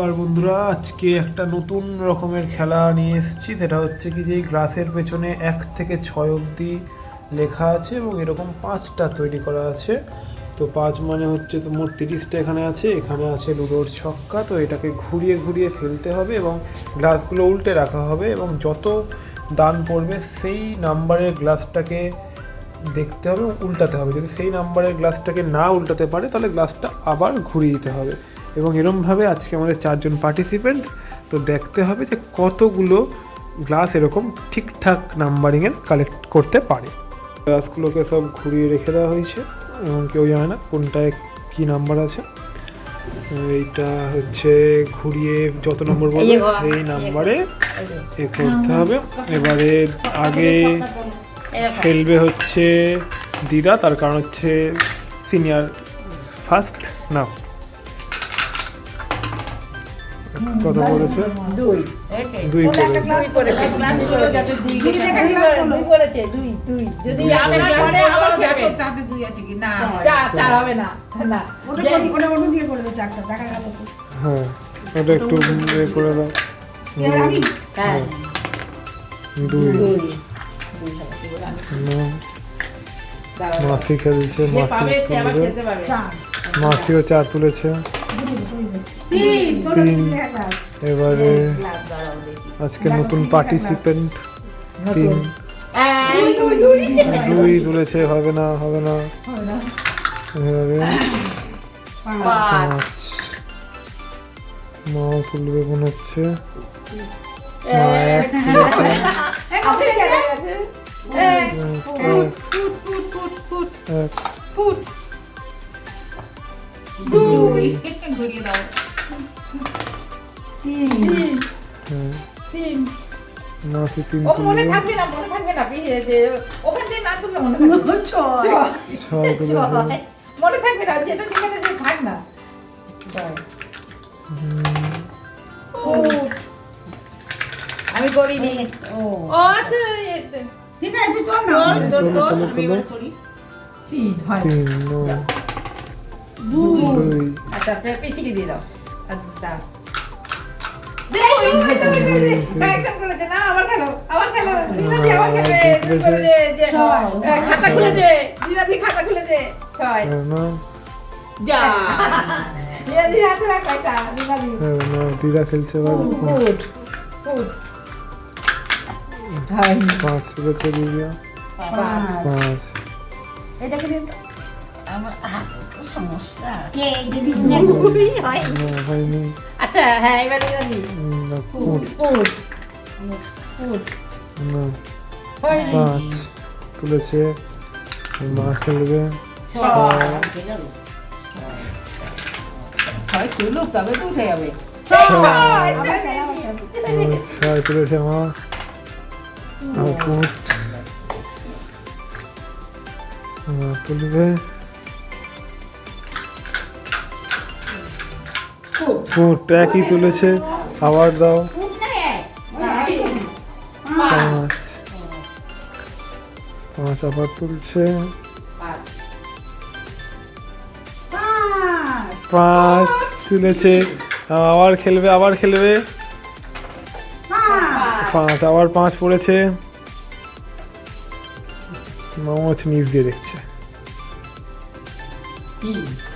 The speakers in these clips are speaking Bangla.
নমস্কার বন্ধুরা, আজকে একটা নতুন রকমের খেলা নিয়ে এসেছি। সেটা হচ্ছে কি যে এই গ্লাসের পেছনে 1 থেকে 6 অবধি লেখা আছে এবং এরকম 5টা তৈরি করা আছে। তো 5 মানে হচ্ছে তো মোট 30টা এখানে আছে। এখানে আছে লুডোর ছক্কা। তো এটাকে ঘুরিয়ে ঘুরিয়ে ফেলতে হবে এবং গ্লাসগুলো উল্টে রাখা হবে এবং যত দান পড়বে সেই নাম্বারের গ্লাসটাকে দেখতে হবে, উল্টাতে হবে। যদি সেই নাম্বারের গ্লাসটাকে না উল্টাতে পারে তাহলে গ্লাসটা আবার ঘুরিয়ে দিতে হবে। এবং এরমভাবে আজকে আমাদের 4 জন পার্টিসিপেন্ট। তো দেখতে হবে যে কতগুলো গ্লাস এরকম ঠিকঠাক নাম্বারিংয়ের কালেক্ট করতে পারে। গ্লাসগুলোকে সব ঘুরিয়ে রেখে দেওয়া হয়েছে এবং কেউ জানে না কোনটায় কী নাম্বার আছে। এইটা হচ্ছে ঘুরিয়ে যত নম্বর বলবে সেই নাম্বারে এ করতে হবে। এবারে আগে খেলবে হচ্ছে দিদা, তার কারণ হচ্ছে সিনিয়র ফার্স্ট। না কত বলেছে? দুই হ্যাঁ, ওটা একটু করে দাও। দুই মাসি খেলছে, মাসিও 4 তুলেছে। 3 এবারে আজকে নতুন পার্টিসিপেন্ট 3 2 তুলেছে। হবে না এবারে 5 মাও তুলবে মনে হচ্ছে। 1 তুলেছে। আমি করিনি। ও আচ্ছা ঠিক আছে, চল না করি। 2 আচ্ছা পেছিয়ে দিয়ে দাও। আচ্ছা খাতা খুলেছে। দিদা খেলছে। 5 তুলেছে দিদা। 5 হয়নি। আচ্ছা হ্যাঁ, এবার 5 তুলেছে। মা খেলবে। 6 তুলুক তবে তো উঠে যাবে। 6 তুলেছে মা। তুলবে। একই তুলেছে। আবার দাও। 5 আবার তুলছে। 5 তুলেছে। আবার খেলবে। 5 আবার 5 পড়েছে। মামচ নিচ দিয়ে দেখছে।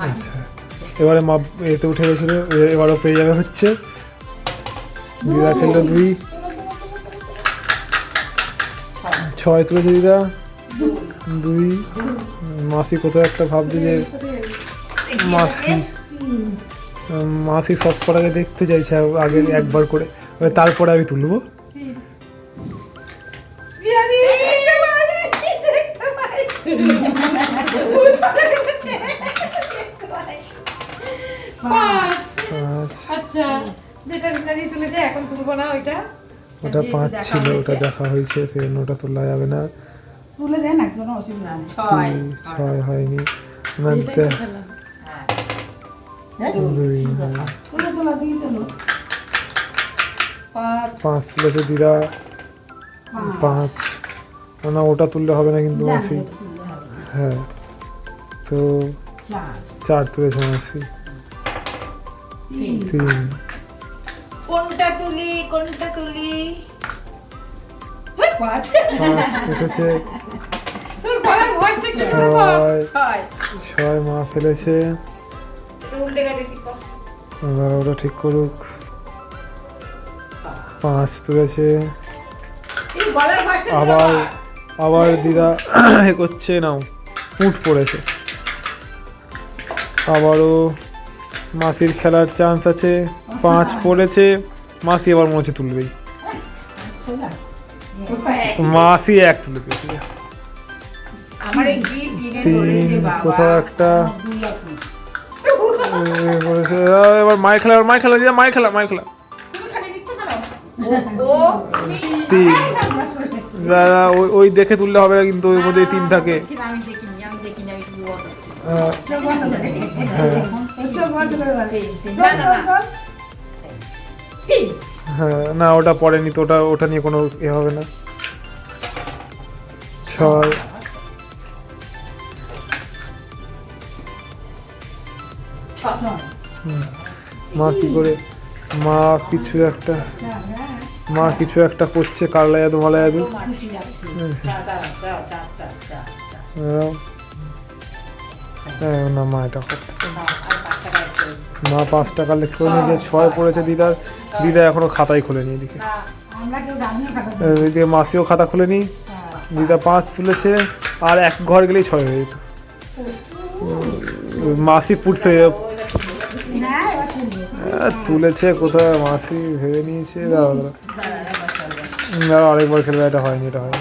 আচ্ছা এবারে মা এতে উঠে গেছিল, এবারও পেয়ে যাবে হচ্ছে। দিদা খেললো 2 6 তুলেছে দিদা। 2 মাসি কোথাও একটা ভাবছে যে মাসি সব কটাকে দেখতে চাইছে আগে একবার করে, তারপরে আমি তুলবো। আচ্ছা যেটা তুলেছে এখন তুলবো না। ওটা 5 ছিল, ওটা দেখা হয়েছে, সেই ওটা তোলা যাবে না। তুলে দেয় না, কোনো অসুবিধা নেই। 6 হয়নি। 5 তুলেছে দিদা। 5 না, ওটা তুললে হবে না কিন্তু মাসি। হ্যাঁ, তো 4 তুলেছে মাসি। 3 কোনটা তুলি পাঁচ পাঁচ উঠেছে, তোর গলার ভয়েসটা কি করে ছয়। ছয় ছয় মা ফেলেছে, এটা উল্টে গেছে ঠিক কর এবার ওটা ঠিক করুক। পাঁচ তুলেছে, এই গলার ভয়েসটা আবার আবার দিদা এ করছে, নাও পুঁট পড়েছে। আবারও মাসির খেলার চান্স আছে, পাঁচ পড়েছে, মাসি আবার মনে হচ্ছে তুলবেই। মাসি এক তুলে দিয়েছে, আমার এই কি দিনে তিন ধরেছে বাবা কোথাও একটা দুই আপনি এ করেছে। এবার মায়ের খেলা, মায়ের খেলা দিদা, মায়ের খেলা, মায়ের খেলা। তুমি খালি নিচ্ছ কেন ও তুমি তিন দাদা, ওই দেখে তুললে হবে না, কিন্তু ওর মধ্যে তিন থাকে। আমি দেখিনি আমি শুধু বলছি হ্যাঁ, না না না হ্যাঁ, না ওটা পড়েনি তো, ওটা নিয়ে কোনো এ হবে না। ছয়, মা কি করে, মা কিছু একটা করছে, কারলা জাদু মালা জাদু। না মা এটা করতে পারে না। মা 5 টাকা কালেক্ট করে নিয়েছে, 6 পড়েছে দিদার, দিদা এখনো খাতাই খোলেনি। এদিকে এদিকে মাসিও খাতা খোলেনি, দিদা 5 তুলেছে, আর এক ঘর গেলেই 6 হয়ে যেত। মাসি পুট ফেলে তুলেছে কোথায়, মাসি ভেবে নিয়েছে। দাঁড়া আরেকবার খেলবে, এটা হয়নি, এটা হয়নি।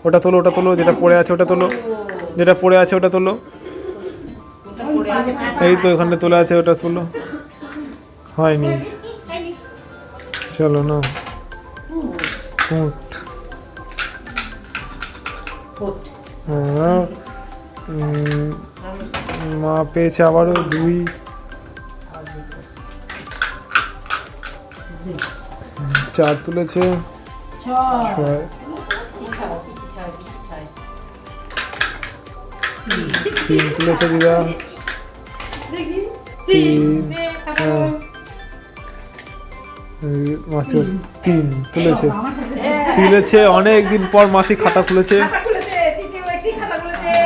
ওটা তোলো, ওটা তোলো, যেটা পড়ে আছে ওটা তোলো, যেটা পড়ে আছে ওটা তোলো। এই তো এখানে তোলা আছে, ওটা তোলো। হয়নি, চলো না। হ্যাঁ, মা পেয়েছে আবারও 2। 4 তুলেছে, 6। 3 তুলেছে দিদা, 3। মাসি 3 তুলেছে, অনেকদিন পর মাসি খাতা খুলেছে।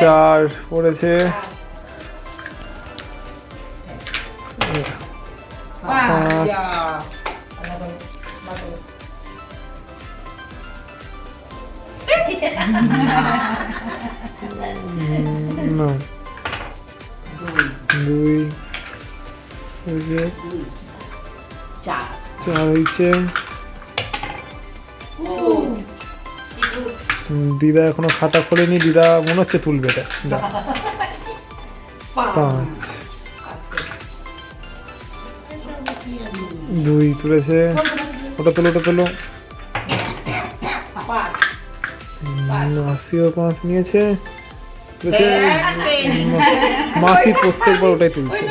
4 পড়েছে, 5। না 2 4 হয়েছে। দিদা এখনো খাতা খোলেনি, দিদা মনে হচ্ছে তুলবে এটা। 5 2 তুলেছে, ওটা তোলো, ওটা তোলো। মাসিও 5 নিয়েছে, মাসি প্রত্যেকবার ওটাই তুলছে।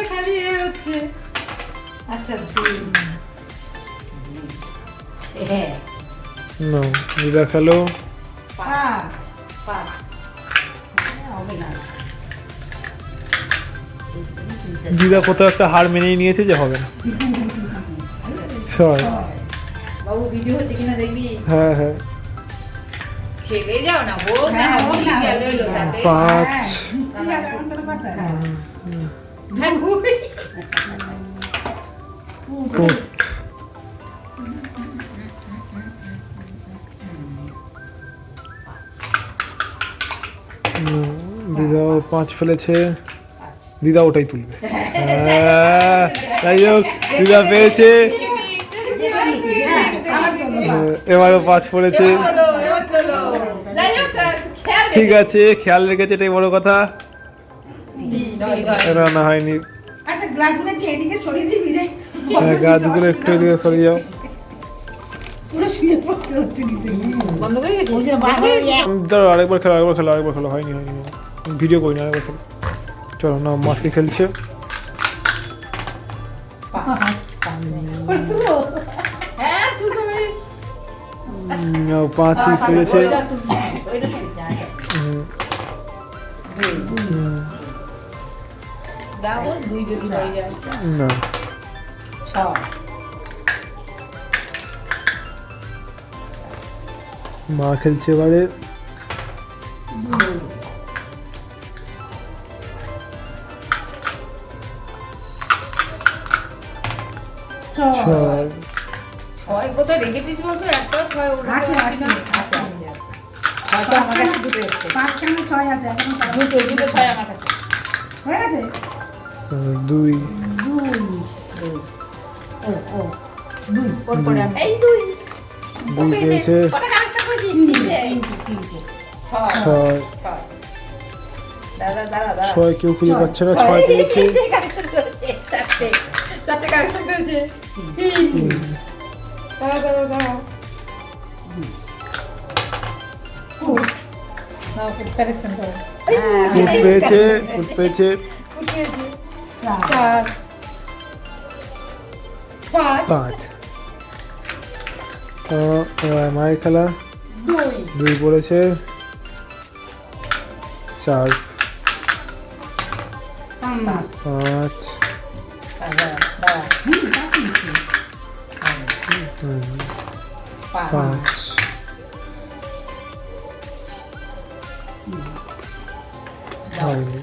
না দিদা খেলো, দিদা কোথাও একটা হার মেনেই নিয়েছে যে হবে না। 6 বাবু ভিডিও হচ্ছে কিনা দেখবি, হ্যাঁ হ্যাঁ। খেলে যাও না বল না হোক না গেল 5 ফুট। দিদাও 5 ফেলেছে, দিদা ওটাই তুলবে। যাই হোক দিদা পেয়েছে, এবারও 5 পড়েছে। ঠিক আছে, খেয়াল রেখেছে, এটাই বড় কথা। রান্না হয়নি, গাছগুলো একটু এদিকে সরিয়ে যাও। দাঁড়াও, আরেকবার খেলো, হয়নি। ভিডিও করি না, আরেকবার খেলো। চলো না, মাসি খেলছে। 5ই ফিরেছে। না মা খেলছে এবারে। ছয়। ছয় কোথায় রেখেছিস বলতো? একটা ছয় ওর আছে, মধ্যে আছে, না? আছে, আছে। ছয় তো আমার কাছে দুটো এসছে। পাঁচখানে ছয় আছে এখন দুটো ছয় আমার কাছে। হয়ে গেছে। দুই। দুই ও ও দুই ওর পরে আমি- এই দুই ও পেয়েছে। পেয়েছে। কটা কালেকশন করেছিস? তিনটে। তিনটে ছয়। ছয়। ছয়। দাদা। ছয় কেউ খুঁজে ছয়। পাচ্ছে না, ছয় পেয়েছে। কালেকশন করেছে। চারটে কালেকশন করেছে। তিন। দাঁড়া। নাও ফুড কালেকশন করো। ফুট পেয়েছে, ফুট পেয়েছে। ফুড পেয়েছে। চার চার। পাঁচ। 5। তো এবার মায়ের খেলা। দুই। 2 পড়েছে। 4 পাঁচ 5 দাঁড়া। পাঁচ নিচ্ছি। 5। 5 হয়নি।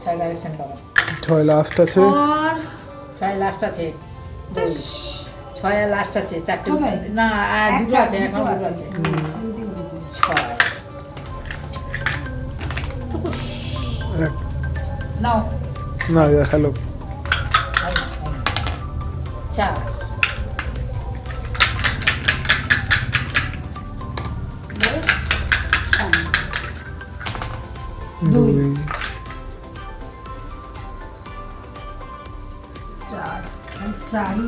6 কালেকশন করো। 6 লাস্ট আছে। 6 লাস্ট আছে। 6 লাস্ট আছে। চারটে কোথায়? না আর দুটো একটা, আছে, এখন দুটো আছে। তিনটে করেছি। 6 এক। নাও। না এরা খেলো। 4 2 চার চারই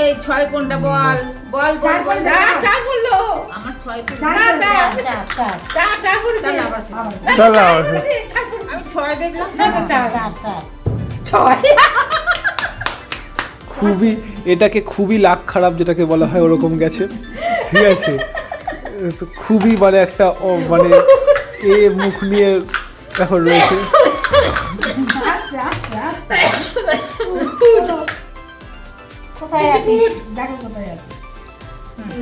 এই 6 কোনটা বল বল চার বল বললো। চার বললো আমার 6 চার না বললো। চার বলেছে আবার চলো আবার। আমি 6 দেখলাম না, না চার। 6 খুবই, এটাকে খুবই লাক খারাপ যেটাকে বলা হয় ওরকম গেছে, ঠিক আছে। তো খুবই মানে একটা মানে এ মুখ নিয়ে এখন রয়েছে। আস্তে আস্তে আস্তে কোথায় আছিস? দেখো কোথায় আছে।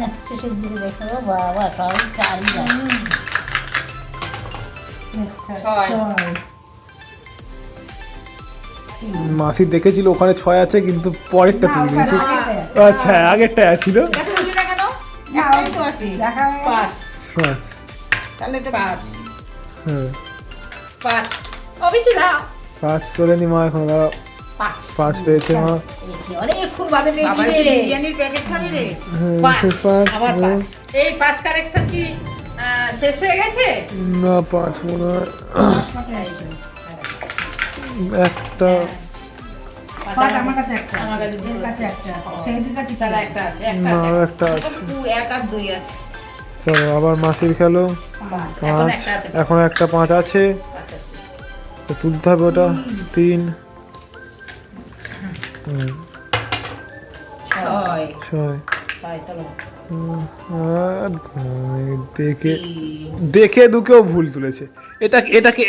না, শেষের দিকে দেখো বাবা সব চারই যায়। ছয়। ছয় মাসি দেখেছিল ওখানে 6 আছে কিন্তু পরেরটা না, তুলে ওখানে নিয়েছে। আগেরটাই আছে। আচ্ছা আগেরটা ছিল। এটা বললি না কেন না, একটাই তো আছে দেখা হয়ে গেছে। 5 5। তাহলে এটা 5 হ্যাঁ 5 অবশ্যই না 5 চলেনি মা এখন। 5 5 পেয়েছে মা। অনেকক্ষণ বাদে পেয়েছি বাবা রে। বিরিয়ানির প্যাকেট খাবি রে হ্যাঁ, 5 5, আবার 5 এই 5 কালেকশন কি শেষ হয়ে গেছে না 5 মনে হয় কোথায় আছে? একটা। পাঁচ আমার কাছে একটা। আমার কাছে দুটো এর কাছে আছে। একটা। সেই দুটা ঠিক তাহলে আছে। একটা আছে না, আর একটা আছে। এক আর 2 আছে চলো আবার মাসির খেলো। 5 এখন 5 একটা আছে এখন একটা 5 আছে, আচ্ছা, তো তুলতে হবে ওটা। 3 ছয় 6 তাই চলো আর দেখে দেখে দুকেও ভুল তুলেছে।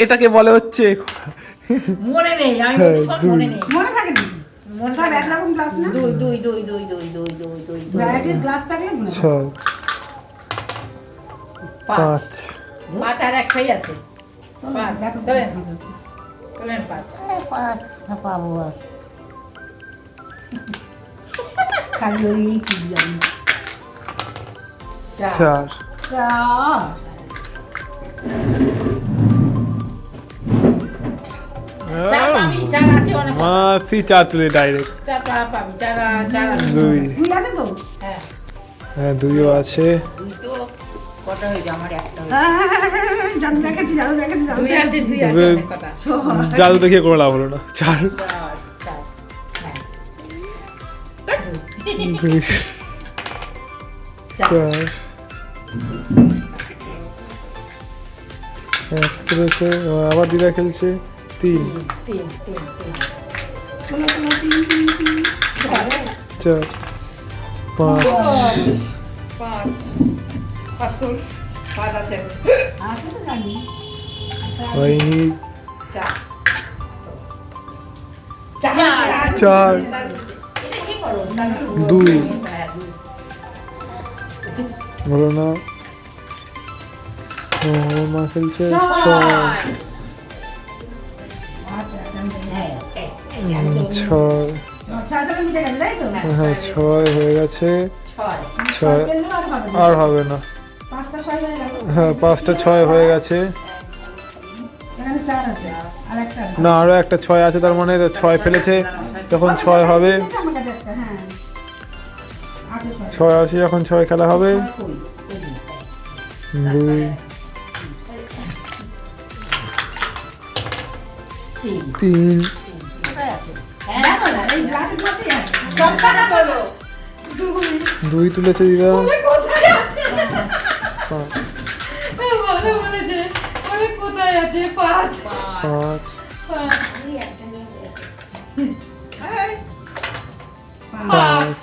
এটাকে বলে হচ্ছে মনে নেই আমি হ্যাঁ, বলছি শোন, দুই। মনে নেই মনে থাকে না? মনে সব থাকে না। একরকম গ্লাস না? দুই ভ্যারাইটিস গ্লাস থাকলে ভুলে যাবে। 6 5 5 5 আর একটাই আছে পাঁচ। দেখো চলেন। কোথায় আছে। চলেন 5 পাঁচ পাবো আর। খালি ওই কি জানি। 4 4 চার পাবি 4 আছে অনেক মাসি 4 তুলে ডাইরেক্ট। 4 পাবি 4 আছে 2 দুই আছে তো? হ্যাঁ হ্যাঁ 2ও আছে। 2 তো কটা হয়ে যায় আমার একটা হয়ে জাদু দেখাচ্ছি জাদু দেখাচ্ছি জাদু 2 আছে দেখাচ্ছি। 2 আছে অনেক কটা ছয়। জাদু দেখিয়ে কোনো লাভ হলো না। 4 2 4 এক তুলেছে, আবার দিদা খেলছে। 3 চলো, চলো, তিন, তিন, তিন। 4 5 5 আছে আছে তো জানি। হয়নি। 4 4 এটা কি দুই। হ্যাঁ, দুই। বলো না। ও, মা খেলছে ছয়। ছয়। আচ্ছা, হ্যাঁ, ছয়। ছয়টা মিটে গেছে, তাই তো? হ্যাঁ, ছয় হয়ে গেছে। ছয়। ছয় পেলে আর হবে না। আর হবে না। পাঁচটা ছয় হয়ে গেল। হ্যাঁ, 5টা 6 হয়ে গেছে। এখানে 4 আছে আর একটা আছে। না, আরো একটা 6 আছে, তার মানে 6 ফেলেছে, যখন 6 হবে, এটা আমার কাছে একটা, হ্যাঁ। আছে ছয়। 6 আসে যখন 6 খেলা হবে। 2 3 দেখো না, এই গ্লাসের মধ্যেই আছে। সংখ্যাটা বলো। 2 তুলেছে দিদা। কোথায় আছে? পাঁচ, বলে বলেছে। বলে কোথায় আছে? 5। 5 5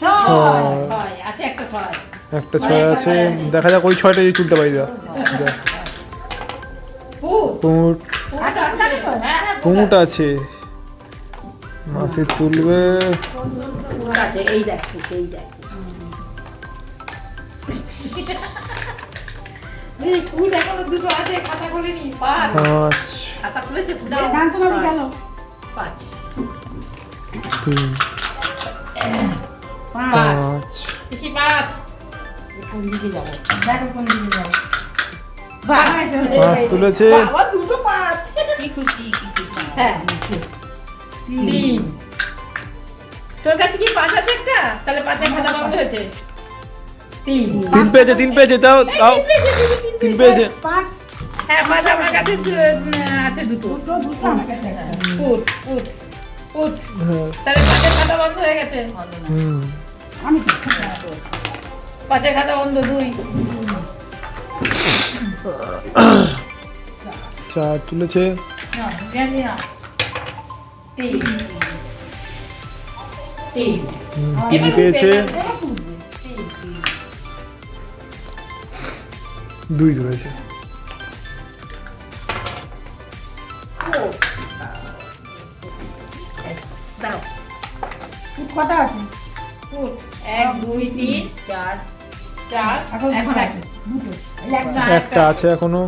ছয়। ছয়। আছে একটা ছয়। একটা 6 আছে, দেখা যাক ওই 6টা যদি তুলতে পারি দিদা। যা। পুট। পুট পুট আছে তো? হ্যাঁ, হ্যাঁ, পুট আছে, মাসি তুলবে। পুট আছে। এই দেখো, সেই দেখো। এই পুট এখনো দুটো আছে, খাতা খোলেনি। 5। 5 খাতা খুলেছে পুট। শান্তনু গেল। 5। 3 5 5 বেশি 5। কোন দিকে যাবো? দেখো কোন দিকে যাবে। 5 তুলেছে। বাবা দুটো 5। কি খুশি, কি খুশি। হ্যাঁ। 3। তোর কাছে কি 5 আছে একটা? তাহলে 5 খাতা বন্ধ হয়েছে। 3। 3 পেয়েছে, 3 পেয়েছে, দাও দাও। 3 পেয়েছে। 5 হ্যাঁ, 5 আমার কাছে আছে দুটো। দুটো আমার কাছে একটা। Foot foot foot. হ্যাঁ। তাহলে 5 খাতা বন্ধ হয়ে গেছে। হুম। আমি তো 5 খাতা বন্ধ। 2। 4 তুলেছে। 3। 3। 3 পেয়েছে। 2 তুলেছে। দাও ফুট কটা আছে? ফুট 1 2 3 4 4 এখন এখন দুটো আছে আছে দুটো। এই একটা একটা আছে এখনো।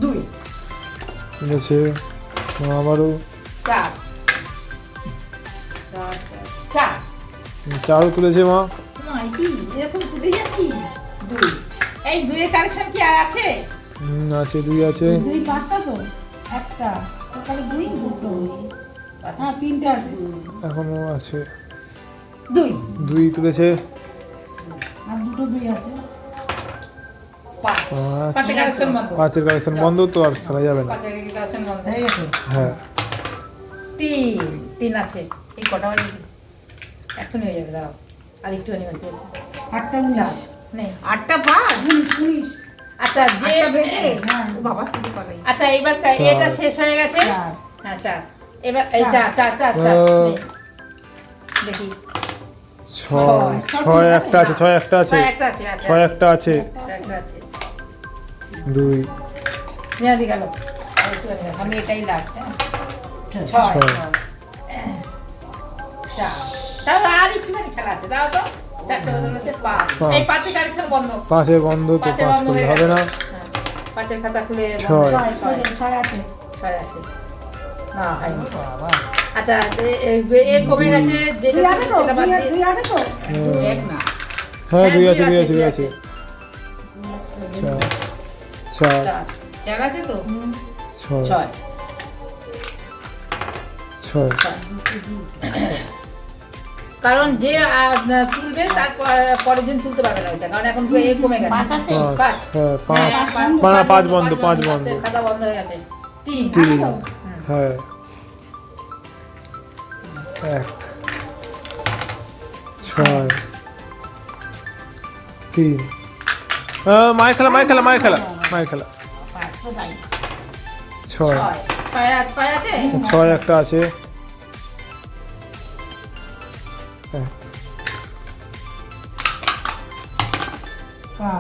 2 তুলেছে। আবারও 4 4 4ও তুলেছে মা। নয় কি এরকম তুলে যাচ্ছি। 2 এই 2 এর কালেকশন কি আর আছে? আছে, 2 আছে। দুই পাঁচটা তো একটা তাহলে দুই দুটো হ্যাঁ তিনটে আছে এখনো আছে। 2 2 তুলেছে। আর দুটো দুই আছে 5 5 5 কালেকশন বন্ধ। 5-এর কালেকশন বন্ধ, তো আর খেলা যাবে না। 5 এর কালেকশন বন্ধ। হয়ে গেছে হ্যাঁ। 3 আছে। এই কটা বাজে? এখনই হয়ে যাবে, দাঁড়াও। আর একটু বাকি আছে। আটটা 4 উনিশ নেই 8টা 5। উনিশ আচ্ছা, যে আটটা বেজে হ্যাঁ ও বাবা শুধু পালাই আচ্ছা, এবার এটা শেষ হয়ে গেছে। 4 হ্যাঁ 4। এবার এই 4 দেখি 6 একটা আছে, 6 একটা আছে, 6 একটা আছে। আচ্ছা 6 একটা আছে। 6 একটা আছে। 2 নিয়ে দি গেল। আর একটু বাকি আছে। আমি এটাই লাস্ট। 6 ছয়। 4 তাহলে আর একটুখানি খেলা আছে, দাও তো। 4টে বদলেছে 5। পাঁচ। এই 5 এর কালেকশন বন্ধ। 5-এর বন্ধ, তো 5 এর 5 বন্ধ করলে হয়ে হবে না। 5 এর খাতা খুলে বন্ধ। ছয়। ছয় ছয় আছে 6 আছে। না হয়নি। আচ্ছা, এ কমে গেছে, যেটা দুই আছে তো সেটা বাদ দিয়ে। দুই আছে তো দুই, এক না। হ্যাঁ, 2 আছে, 2 দুই আছে, 2 আছে। 4 4 4 4 আছে তো? 6 6 6 কারণ যে তুলবে তার পরের দিন তুলতে পারবে না ওইটা, কারণ এখন এ কমে গেছে। 5 আছে? 5 হ্যাঁ, 5 হ্যাঁ, 5 বন্ধ, 5 বন্ধ। পাঁচের খাতা বন্ধ হয়ে গেছে। 3 3 হ্যাঁ। 1 6 3 মায়ের খেলা, মায়ের খেলা, মায়ের খেলা, মায়ের খেলা। 6 ছয় আছে। 6 একটা আছে।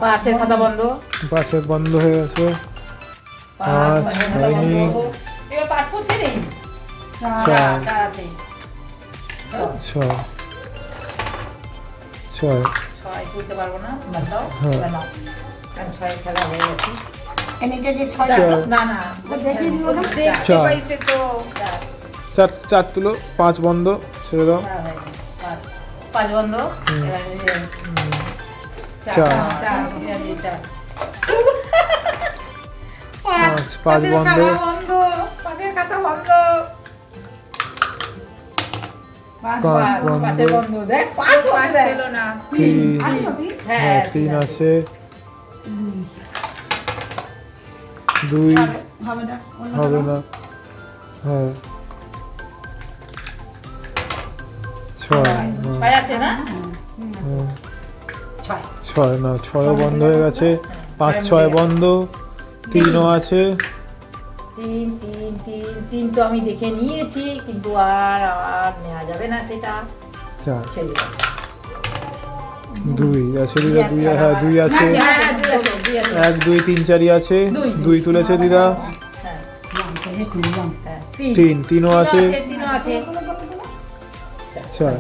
5 এর খাতা বন্ধ। 5-এর বন্ধ হয়ে গেছে। পাঁচ হয়নি। এবার 5 করছে নেই। চার। 4 আছে। ছয় ছয় 6 করতে পারবো না, বাদ দাও। হ্যাঁ। এবার নাও। কারণ 6 খেলা হয়ে গেছে। এনেটা যে ছয় চার। না না, ও দেখিয়ে দিল না? দেখতে চার। পাইছে তো। চার চার তুলো, 5 বন্ধ, ছেড়ে দাও। 5 বন্ধ। হুম। এবার এই যে চার। 4 পাঁচ বন্ধ। বন্ধ। 5-এর খাতা বন্ধ। পাঁচ, পাঁচ পাঁচ। বন্ধ। 5-এর বন্ধ। দেখ 5 হতে পেলো না। 3 আছে তো তিন? হ্যাঁ 3 আছে, 2 হবে না, অন্য হবে কোনো? না, হ্যাঁ 6 না, 5 আছে না? হ্যাঁ 6 6 না, 6 বন্ধ হয়ে গেছে, 5 6 বন্ধ, 3ও আছে, 3 তো আমি দেখে নিয়েছি, কিন্তু আর নেওয়া যাবে না সেটা। 4 ছেড়ে দাও। 2 আছে দিদা, 2 হ্যাঁ 2 আছে, হ্যাঁ, 2 আছে, 2 আছে। 1 2 3 4 আছে, দুই। 2 তুলেছে দিদা, হ্যাঁ, নাম করে তুললাম। হ্যাঁ। 3ও আছে, 3ও আছে। 4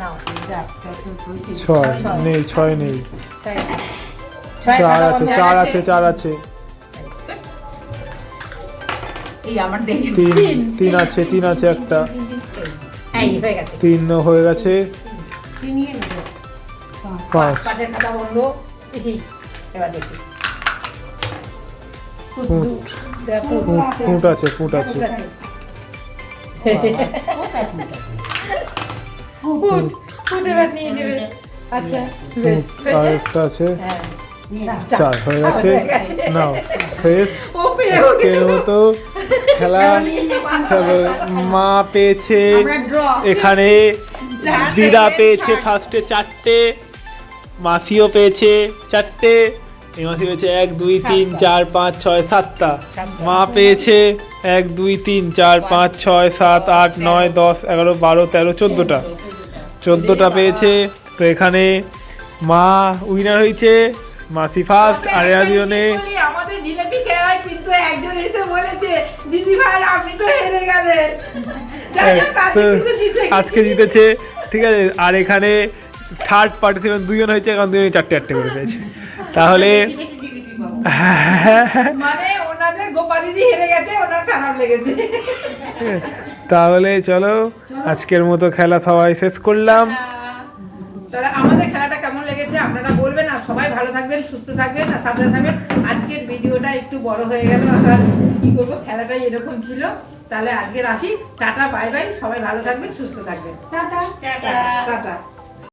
নাও। যাক, তা তো হয়েছে। 6 নেই, 6 নেই, 4 আছে, 4 আছে, 4 আছে, এই আমার দেখি 3 আছে, 3 আছে একটা, এই হয়ে গেছে। 3 হয়ে গেছে, তিন নিয়ে নেবে। পাঁচ। 5 5-এর খাতা বন্ধ। পিসি এবার দেখি। ফুট। দেখো। ফুট আছে, ফুট আছে, কোথায় ফুলটা? ফুট ফুট এবার নিয়ে নেবে। আচ্ছা বেশ ফুট আর একটা আছে, হ্যাঁ, নিয়ে নাও। 4 হয়ে গেছে, নাও শেষ। ও পেয়ে আজকের মতো খেলা চলো, মা পেয়েছে আমরা draw। এখানে, দিদা পেয়েছে ফার্স্টে 4টে, মাসিও পেয়েছে 4টে, এই মাসি পেয়েছে 1 2 3 4 5 6 7টা, মা পেয়েছে 1 2 3 4 5 6 7 8 9 10 11 12 13 14টা, 14টা পেয়েছে। তো এখানে মা উইনার হয়েছে, মাসি ফার্স্ট, আর এরা দুজনে বলি, আমাদের জিলাপি খাওয়াই, কিন্তু একজন এসে বলেছে দিদি ভাই আপনি তো হেরে গেলেন। যাই হোক, তো আজকে কিন্তু জিতে গেছি। আজকে জিতেছে, ঠিক আছে। আর এখানে থার্ড পার্টিসিপেন্ট 2 জন হয়েছে, এখন 2 জনই 4টে করে পেয়েছে, তাহলে বেশি বেশি জিলিপি পাবো। মানে ওনাদের গোপা দিদি হেরে গেছে, ওনার খারাপ লেগেছে। তাহলে চলো আজকের মতো খেলা সবাই শেষ করলাম। তাহলে আমাদের খেলাটা কেমন লেগেছে আপনারা বলবেন, আর সবাই ভালো থাকবেন, সুস্থ থাকবেন, আর সাবধানে থাকবেন। আজকের ভিডিওটা একটু বড় হয়ে গেল, আর কি করবো, খেলাটাই এরকম ছিল। তাহলে আজকের আসি, টাটা বাই বাই, সবাই ভালো থাকবেন, সুস্থ থাকবেন। টাটা। টাটা।